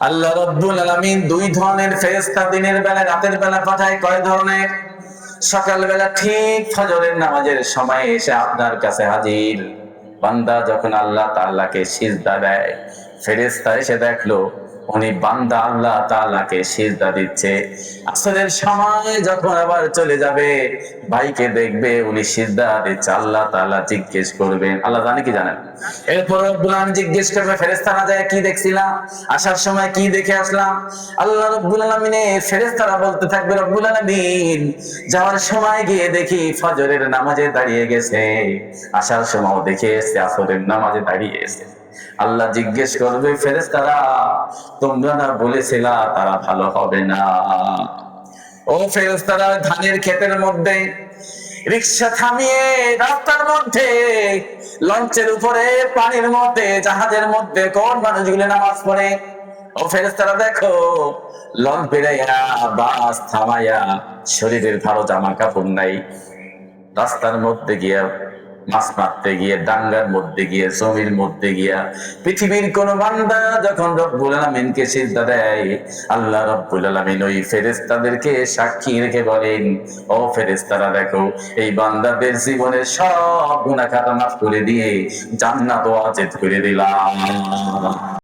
আল্লাহ রাব্বুল আলামিন দুই ধরনের ফেরেশতা দিনের বেলা রাতের বেলা পাঠায়। কয় ধরনের? সকালবেলা ঠিক ফজরের নামাজের সময় এসে আপনার কাছে হাজির। বান্দা যখন আল্লাহ তাআলাকে সিজদা দেয়, ফেরেশতা এসে দেখলো উনি বান্দা আল্লাহ তাআলাকে সিজদা দিচ্ছে। আসরের সময় যখন আবার চলে যাবে, ভাইকে দেখবে উনি সিজদা দিচ্ছে, আল্লাহ তাআলা জিজ্ঞেস করবেন, আল্লাহ জানে কি জানেন? এরপর রব্বুল আলামিন জিজ্ঞেস করবে, ফেরেশতারা যায় কি দেখছিলাম, আসার সময় কি দেখে আসলাম? আল্লাহ রব্বুল আলামিনের ফেরেশতারা বলতে থাকবে, রব্বুল আলামিন যাওয়ার সময় গিয়ে দেখি ফজরের নামাজে দাঁড়িয়ে গেছে, আসার সময় দেখে এসে আসরের নামাজে দাঁড়িয়ে এসে। আল্লাহ জিজ্ঞেস করবে, ফেরেশতারা তোমরা না বলেছিলা তারা ভালো হবে না? ও ফেরেশতারা, ধানের ক্ষেতের মধ্যে রিক্সা থামিয়ে রাস্তার মধ্যে, লঞ্চের উপরে, পানির মধ্যে, জাহাজের মধ্যে কোন মানুষগুলো নামাজ পড়ে? ও ফেরেশতারা দেখো, লঞ্চ বেড়াইয়া, বাস থামাইয়া, শরীরের ভালো জামা কাপড় নাই, রাস্তার মধ্যে গিয়া, মাছ মারতে গিয়ে, ডাঙ্গার মধ্যে গিয়ে, জমির মধ্যে গিয়া, পৃথিবীর কোন বান্দা যখন রব্বুল আলামিনকে সিজদা দেয়, আল্লাহ রব্বুল আলামিন ওই ফেরেশতাদেরকে সাক্ষী রেখে বলেন, ও ফেরেশতারা দেখো, এই বান্দাদের জীবনের সব গুনাহ খাতা মাফ করে দিয়ে জান্নাত ওয়াজিব করে দিলাম।